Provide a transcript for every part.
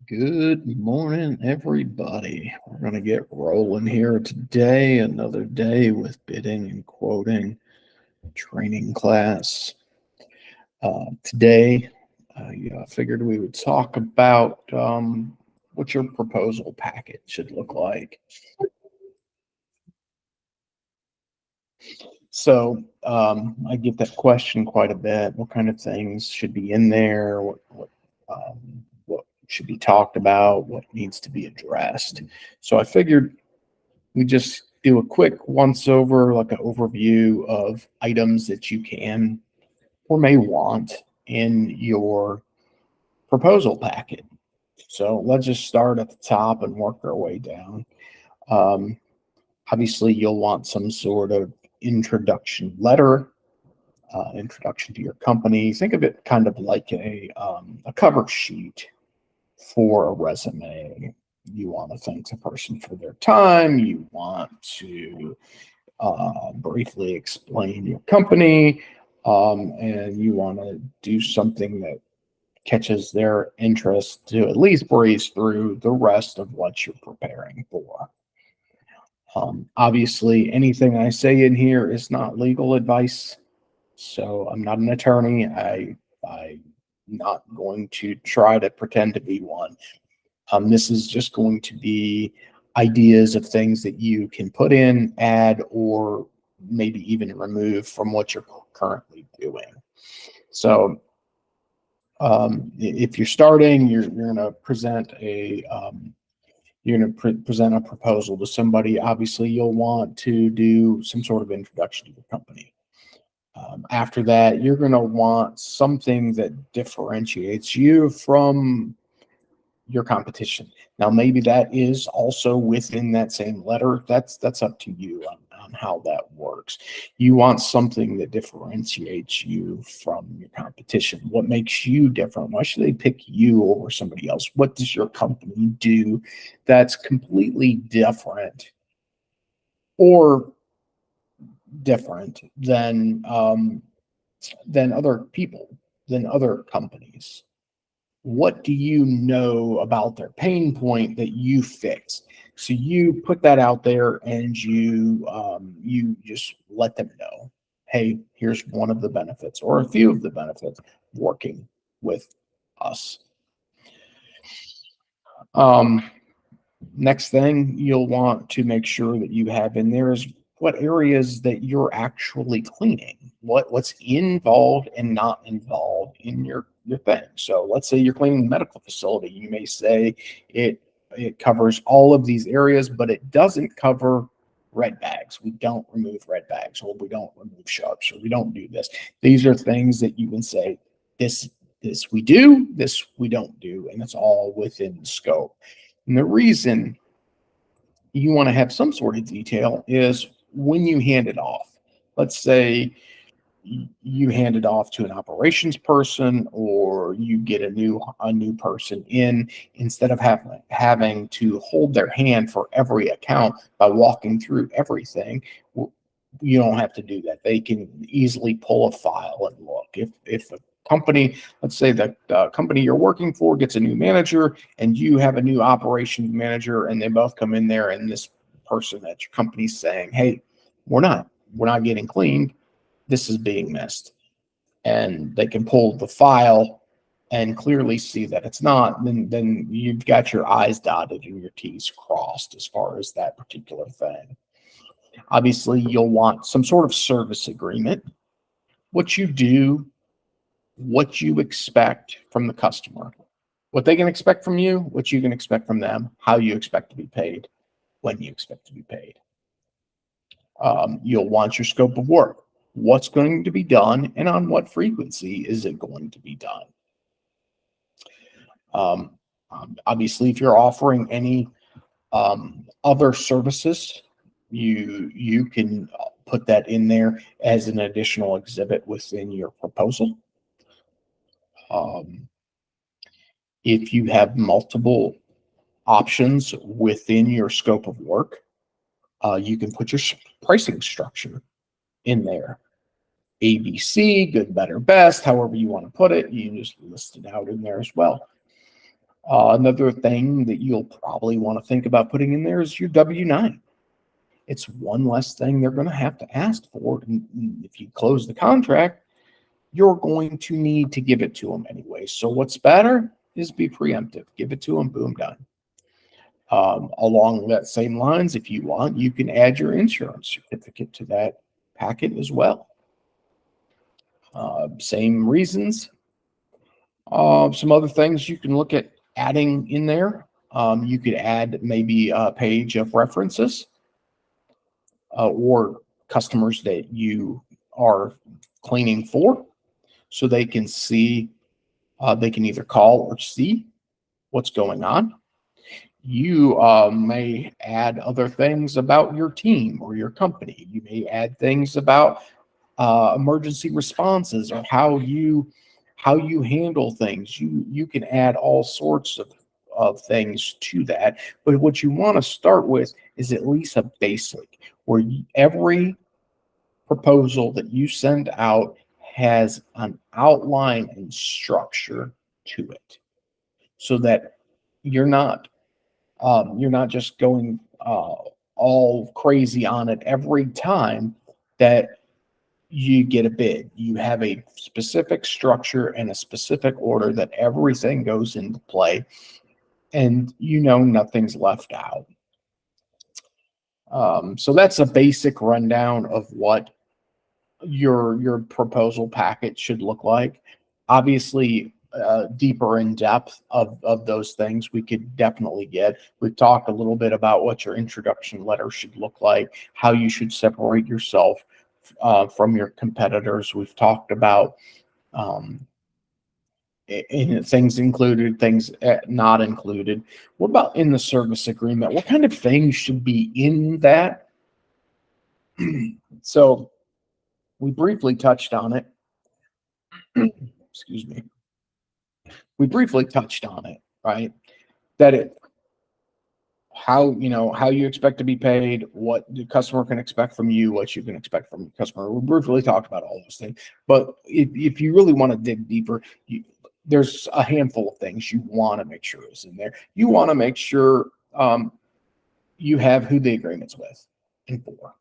Good morning, everybody. We're going to get rolling here today. Another day with bidding and quoting training class. Today, I figured we would talk about what your proposal packet should look like. So I get that question quite a bit. What kind of things should be in there? What should be talked about? What needs to be addressed? So I figured we just do a quick once over, like an overview of items that you can or may want in your proposal packet. So let's just start at the top and work our way down. Um, Obviously, you'll want some sort of introduction letter, introduction to your company. Think of it kind of like a cover sheet for a resume. You want to thank the person for their time. You want to briefly explain your company, and you want to do something that catches their interest to at least breeze through the rest of what you're preparing for. Obviously, anything I say in here is not legal advice, so I'm not an attorney. I'm not going to try to pretend to be one. This is just going to be ideas of things that you can put in, add, or maybe even remove from what you're currently doing. So if you're starting, you're going to present a proposal to somebody. Obviously, you'll want to do some sort of introduction to your company. After that, you're going to want something that differentiates you from your competition. Now, maybe that is also within that same letter. That's up to you on how that works. You want something that differentiates you from your competition. What makes you different? Why should they pick you over somebody else? What does your company do that's completely different or different than other people, than other companies? What do you know about their pain point that you fix? So you put that out there and you just let them know, hey, here's one of the benefits or a few of the benefits of working with us. Um, Next thing you'll want to make sure that you have in there is what areas that you're actually cleaning, what's involved and not involved in your thing. So let's say you're cleaning a medical facility. You may say it covers all of these areas, but it doesn't cover red bags. We don't remove red bags, or we don't remove sharps, or we don't do this. These are things that you can say, this we do, this we don't do, and it's all within the scope. And the reason you want to have some sort of detail is when you hand it off. Let's say you hand it off to an operations person, or you get a new person in. Instead of having to hold their hand for every account by walking through everything, you don't have to do that. They can easily pull a file and look. If a company, let's say the company you're working for gets a new manager and you have a new operations manager, and they both come in there, and this person at your company's saying, hey, we're not getting cleaned, this is being missed, and they can pull the file and clearly see that it's not, then you've got your I's dotted and your T's crossed as far as that particular thing. Obviously, you'll want some sort of service agreement, what you do, what you expect from the customer, what they can expect from you, what you can expect from them, how you expect to be paid, when you expect to be paid. You'll want your scope of work, what's going to be done, and on what frequency is it going to be done. Obviously, if you're offering any other services, you can put that in there as an additional exhibit within your proposal. If you have multiple options within your scope of work, you can put your pricing structure in there. ABC, good, better, best, however you want to put it, you just list it out in there as well. Another thing that you'll probably want to think about putting in there is your W-9. It's one less thing they're going to have to ask for. And if you close the contract, you're going to need to give it to them anyway. So what's better is be preemptive. Give it to them, boom, done. Along that same lines, if you want, you can add your insurance certificate to that packet as well. Same reasons. Some other things you can look at adding in there. You could add maybe a page of references or customers that you are cleaning for, so they can see, they can either call or see what's going on. You may add other things about your team or your company. You may add things about emergency responses or how you handle things. You can add all sorts of things to that. But what you want to start with is at least a basic where every proposal that you send out has an outline and structure to it, so that you're not just going all crazy on it every time that you get a bid. You have a specific structure and a specific order that everything goes into play, and nothing's left out. So that's a basic rundown of what your proposal packet should look like. Obviously, deeper in depth of those things we could definitely get. We've talked a little bit about what your introduction letter should look like, how you should separate yourself from your competitors. We've talked about in things included, things not included. What about in the service agreement? What kind of things should be in that? So we briefly touched on it. Excuse me. We briefly touched on it, right? That it how you expect to be paid, what the customer can expect from you, what you can expect from the customer. We briefly talked about all those things, but if you really want to dig deeper, there's a handful of things you want to make sure is in there. You want to make sure you have who the agreement's with and for.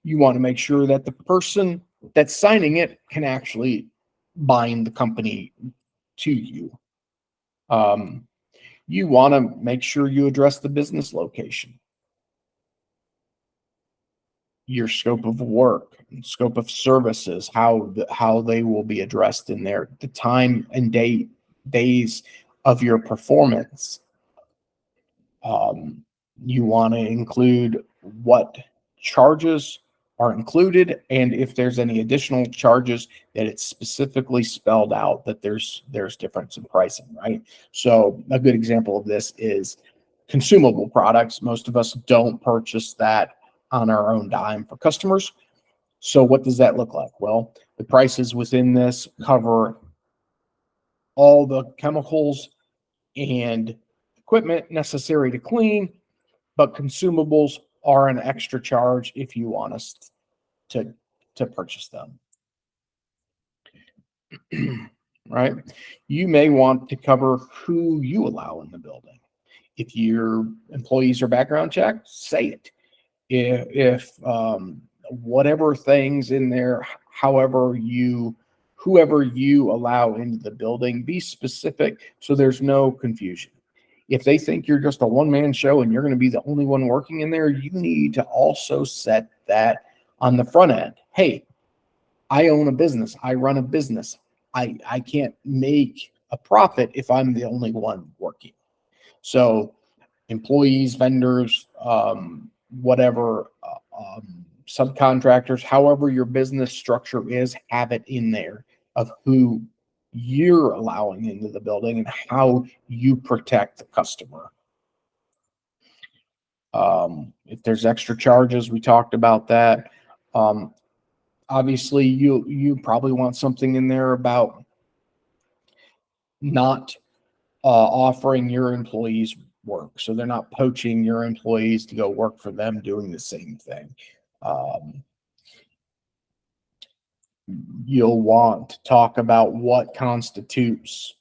You want to make sure that the person that's signing it can actually bind the company to you. You want to make sure you address the business location, your scope of work, scope of services, how they will be addressed in there, the time and days of your performance. You want to include what charges are included, and if there's any additional charges, that it's specifically spelled out that there's difference in pricing, right? So a good example of this is consumable products. Most of us don't purchase that on our own dime for customers. So what does that look like? Well, the prices within this cover all the chemicals and equipment necessary to clean, but consumables are an extra charge if you want us to purchase them. Right? You may want to cover who you allow in the building. If your employees are background checked, say it. If whatever things in there, whoever you allow into the building, be specific so there's no confusion. If they think you're just a one-man show and you're going to be the only one working in there, you need to also set that on the front end. Hey, I own a business. I run a business. I can't make a profit if I'm the only one working. So employees, vendors, whatever, subcontractors, however your business structure is, have it in there of who you're allowing into the building and how you protect the customer. If there's extra charges, we talked about that. Obviously, you probably want something in there about not offering your employees work, so they're not poaching your employees to go work for them doing the same thing. You'll want to talk about what constitutes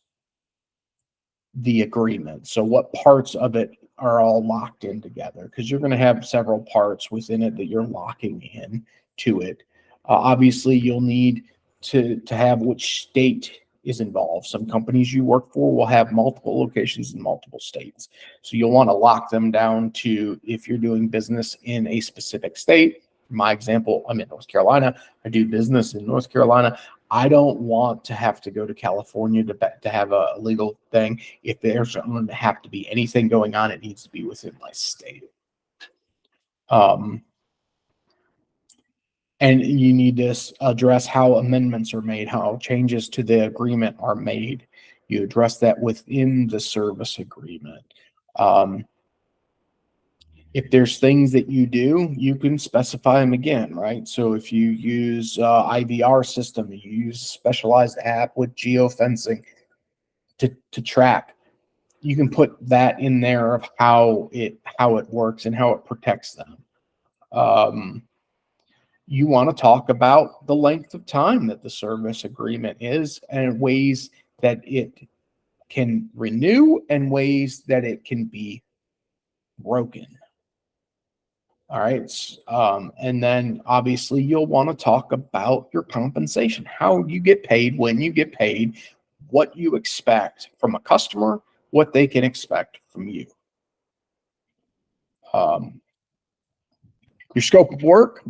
the agreement. So what parts of it are all locked in together? Because you're going to have several parts within it that you're locking in to it. Obviously, you'll need to have which state is involved. Some companies you work for will have multiple locations in multiple states. So you'll want to lock them down to if you're doing business in a specific state. My example, I'm in North Carolina. I do business in North Carolina. I don't want to have to go to California to have a legal thing. If there's going to have to be anything going on, it needs to be within my state. And you need to address how amendments are made, how changes to the agreement are made. You address that within the service agreement. If there's things that you do, you can specify them again, right? So if you use IVR system, you use a specialized app with geofencing to track, you can put that in there of how it works and how it protects them. You want to talk about the length of time that the service agreement is and ways that it can renew and ways that it can be broken. All right. And then obviously you'll want to talk about your compensation, how you get paid, when you get paid, what you expect from a customer, what they can expect from you. Your scope of work,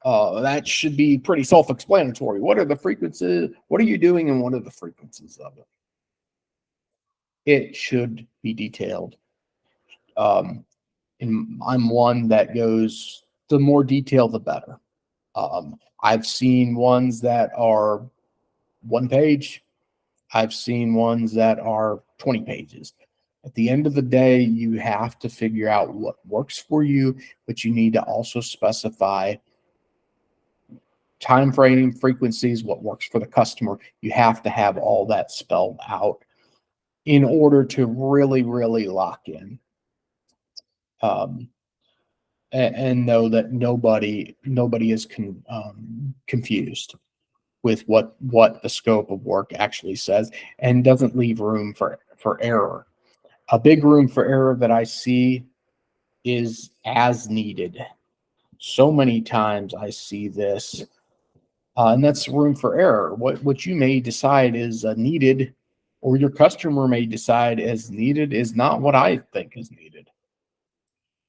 that should be pretty self-explanatory. What are the frequencies? What are you doing and what are the frequencies of it? It should be detailed. And I'm one that goes, the more detail, the better. I've seen ones that are 1 page. I've seen ones that are 20 pages. At the end of the day, you have to figure out what works for you, but you need to also specify time frame, frequencies, what works for the customer. You have to have all that spelled out in order to really, really lock in. And know that nobody is confused with what the scope of work actually says, and doesn't leave room for error. A big room for error that I see is as needed. So many times I see this, and that's room for error. What you may decide is needed, or your customer may decide as needed, is not what I think is needed,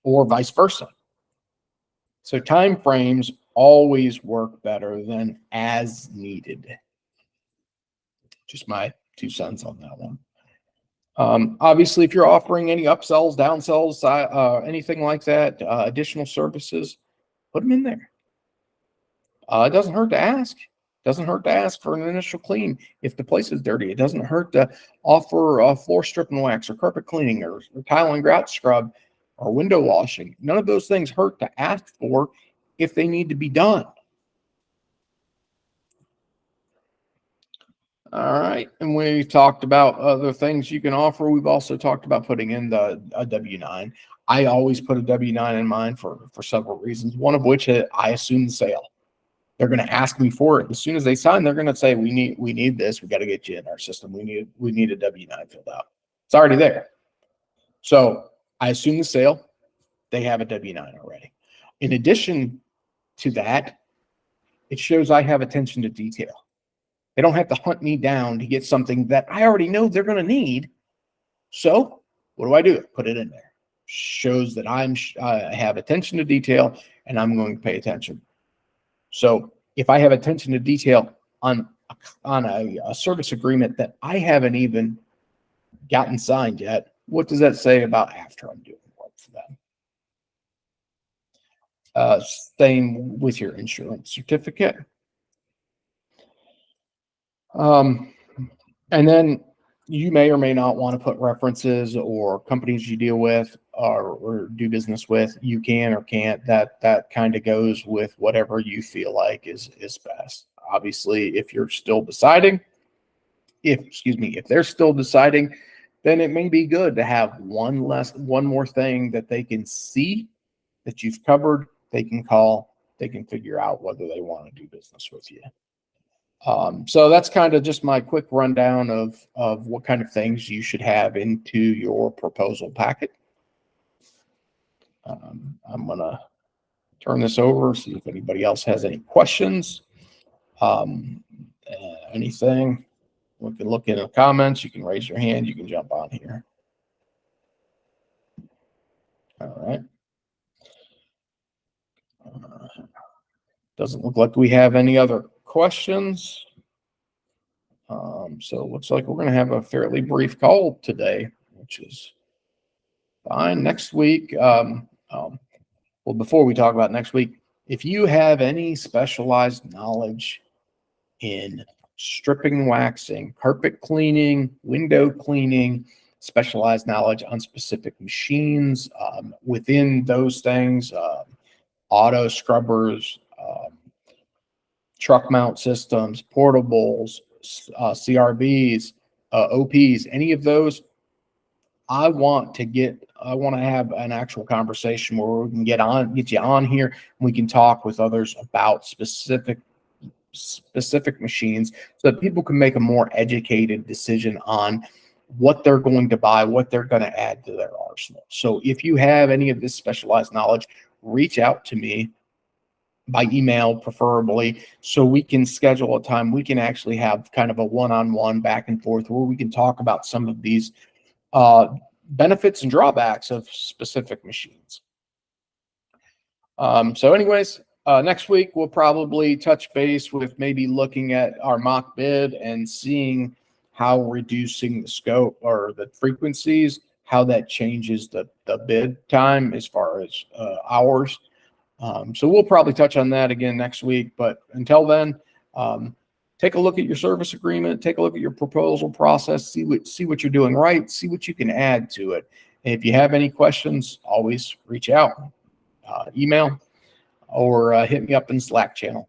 or vice versa. So time frames always work better than as needed. Just my 2 cents on that one. Obviously, if you're offering any upsells, downsells, anything like that, additional services, put them in there. It doesn't hurt to ask. Doesn't hurt to ask for an initial clean if the place is dirty. It doesn't hurt to offer a floor strip and wax or carpet cleaning or tile and grout scrub or window washing. None of those things hurt to ask for if they need to be done. All right. And we talked about other things you can offer. We've also talked about putting in a W-9. I always put a W-9 in mine for several reasons, one of which I assume the sale. They're going to ask me for it. As soon as they sign, they're going to say, we need this. We got to get you in our system. We need a W-9 filled out. It's already there. So I assume the sale, they have a W-9 already. In addition to that, it shows I have attention to detail. They don't have to hunt me down to get something that I already know they're going to need. So what do? Put it in there. Shows that I have attention to detail and I'm going to pay attention. So if I have attention to detail on a service agreement that I haven't even gotten signed yet, what does that say about after I'm doing work for them? Same with your insurance certificate. And then you may or may not want to put references or companies you deal with or do business with. You can or can't. That kind of goes with whatever you feel like is best. Obviously, if you're still deciding, if they're still deciding, then it may be good to have one more thing that they can see that you've covered. They can call. They can figure out whether they want to do business with you. So that's kind of just my quick rundown of what kind of things you should have into your proposal packet. I'm going to turn this over, see if anybody else has any questions. Anything, we can look in the comments. You can raise your hand. You can jump on here. All right. Doesn't look like we have any other questions. So it looks like we're going to have a fairly brief call today, which is fine. Next week, well, before we talk about next week, if you have any specialized knowledge in stripping, waxing, carpet cleaning, window cleaning, specialized knowledge on specific machines, within those things, auto scrubbers, truck mount systems, portables, CRBs, OPs, any of those, I want to have an actual conversation where we can get you on here and we can talk with others about specific machines so that people can make a more educated decision on what they're going to buy, what they're going to add to their arsenal. So if you have any of this specialized knowledge, reach out to me by email, preferably, so we can schedule a time. We can actually have kind of a one-on-one back and forth where we can talk about some of these benefits and drawbacks of specific machines. So anyways, next week we'll probably touch base with maybe looking at our mock bid and seeing how reducing the scope or the frequencies, how that changes the bid time as far as hours. So we'll probably touch on that again next week. But until then, take a look at your service agreement, take a look at your proposal process, see what you're doing right, see what you can add to it. And if you have any questions, always reach out, email, or hit me up in the Slack channel.